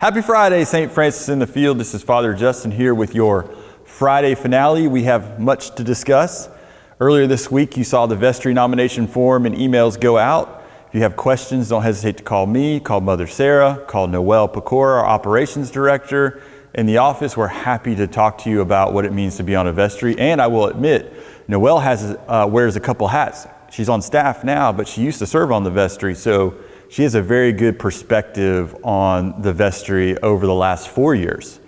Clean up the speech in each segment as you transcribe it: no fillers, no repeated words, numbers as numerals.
Happy Friday, St. Francis in the field. This is Father Justin here with your Friday finale. We have much to discuss. Earlier this week, you saw the vestry nomination form and emails go out. If you have questions, don't hesitate to call me, call Mother Sarah, call Noelle Pecora, our operations director in the office. We're happy to talk to you about what it means to be on a vestry. And I will admit, Noelle wears a couple hats. She's on staff now, but she used to serve on the vestry, so she has a very good perspective on the vestry over the last 4 years,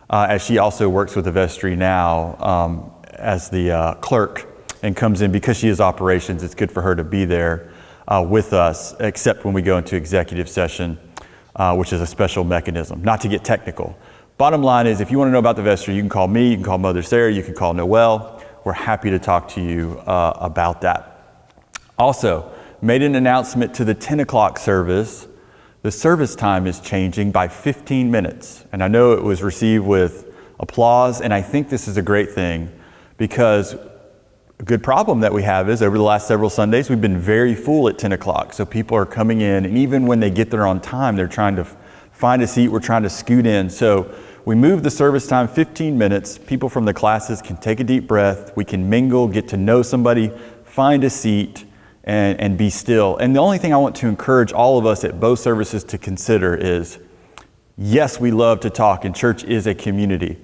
as she also works with the vestry now as the clerk and comes in because she is operations. It's good for her to be there with us, except when we go into executive session, which is a special mechanism. Not to get technical. Bottom line is, if you want to know about the vestry, you can call me, you can call Mother Sarah, you can call Noelle. We're happy to talk to you about that. Also, made an announcement to the 10 o'clock service. The service time is changing by 15 minutes. And I know it was received with applause, and I think this is a great thing because a good problem that we have is over the last several Sundays, we've been very full at 10 o'clock. So people are coming in, and even when they get there on time, they're trying to find a seat. We're trying to scoot in. So we moved the service time 15 minutes. People from the classes can take a deep breath. We can mingle, get to know somebody, find a seat, and be still. And the only thing I want to encourage all of us at both services to consider is, yes, we love to talk, and church is a community.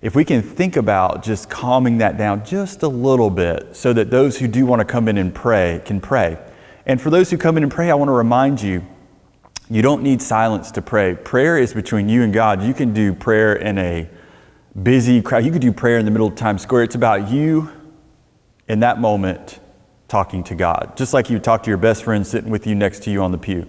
If we can think about just calming that down just a little bit so that those who do want to come in and pray can pray. And for those who come in and pray, I want to remind you, you don't need silence to pray. Prayer is between you and God. You can do prayer in a busy crowd. You could do prayer in the middle of Times Square. It's about you in that moment talking to God, just like you talk to your best friend sitting with you next to you on the pew.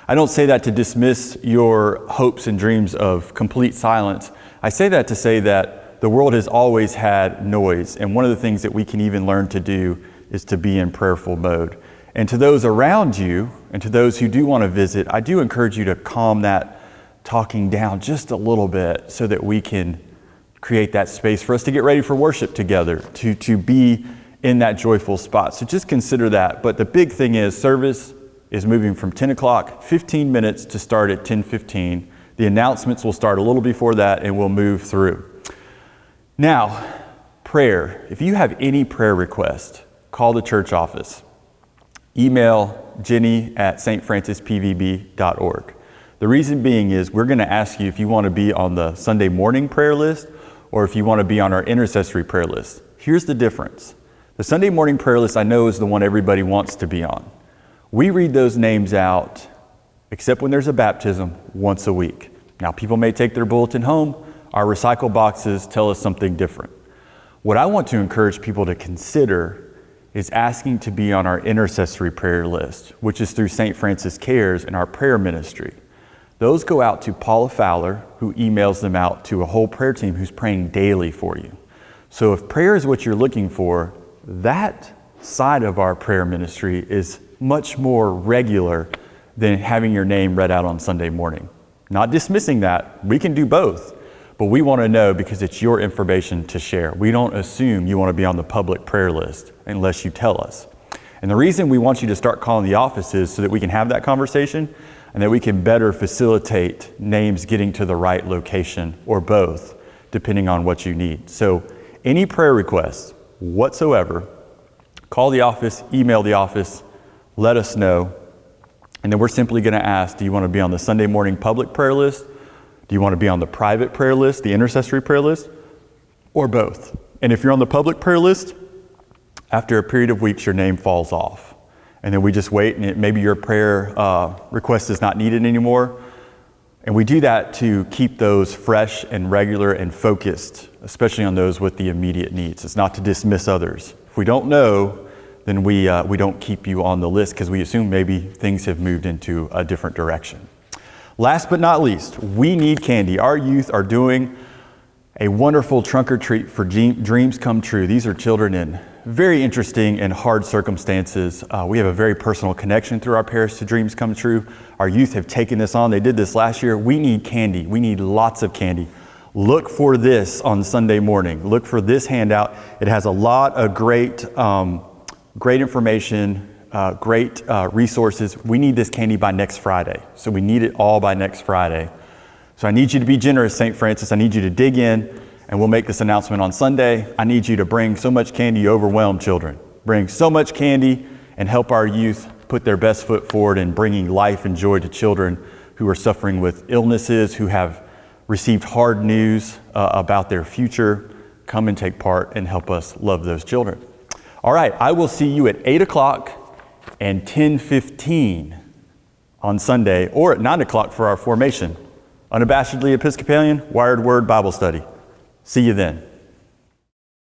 I don't say that to dismiss your hopes and dreams of complete silence. I say that to say that the world has always had noise, and one of the things that we can even learn to do is to be in prayerful mode. And to those around you, and to those who do want to visit, I do encourage you to calm that talking down just a little bit so that we can create that space for us to get ready for worship together, to be in that joyful spot. So just consider that. But the big thing is, service is moving from 10 o'clock, 15 minutes to start at 10:15. The announcements will start a little before that, and we'll move through. Now, prayer. If you have any prayer request, call the church office. Email Jenny at stfrancispvb.org. The reason being is we're going to ask you if you want to be on the Sunday morning prayer list or if you want to be on our intercessory prayer list. Here's the difference. The Sunday morning prayer list I know is the one everybody wants to be on. We read those names out, except when there's a baptism, once a week. Now, people may take their bulletin home. Our recycle boxes tell us something different. What I want to encourage people to consider is asking to be on our intercessory prayer list, which is through St. Francis Cares and our prayer ministry. Those go out to Paula Fowler, who emails them out to a whole prayer team who's praying daily for you. So if prayer is what you're looking for, that side of our prayer ministry is much more regular than having your name read out on Sunday morning. Not dismissing that, we can do both, but we want to know because it's your information to share. We don't assume you want to be on the public prayer list unless you tell us. And the reason we want you to start calling the office is so that we can have that conversation and that we can better facilitate names getting to the right location or both, depending on what you need. So any prayer requests whatsoever, call the office, email the office, let us know, and then we're simply going to ask, do you want to be on the Sunday morning public prayer list? Do you want to be on the private prayer list, the intercessory prayer list, or both? And if you're on the public prayer list, after a period of weeks, your name falls off. And then we just wait, and maybe your prayer request is not needed anymore. And we do that to keep those fresh and regular and focused, especially on those with the immediate needs. It's not to dismiss others. If we don't know, then we don't keep you on the list because we assume maybe things have moved into a different direction. Last but not least, we need candy. Our youth are doing a wonderful trunk or treat for Dreams Come True. These are children in very interesting and hard circumstances. We have a very personal connection through our parish to Dreams Come True. Our youth have taken this on. They did this last year. We need candy. We need lots of candy. Look for this on Sunday morning. Look for this handout. It has a lot of great information, great resources. We need this candy by next Friday. So we need it all by next Friday. So I need you to be generous, St. Francis. I need you to dig in, and we'll make this announcement on Sunday. I need you to bring so much candy you overwhelm children. Bring so much candy and help our youth put their best foot forward in bringing life and joy to children who are suffering with illnesses, who have received hard news about their future. Come and take part and help us love those children. All right, I will see you at 8 o'clock and 10:15 on Sunday, or at 9 o'clock for our formation. Unabashedly Episcopalian, Wired Word Bible Study. See you then.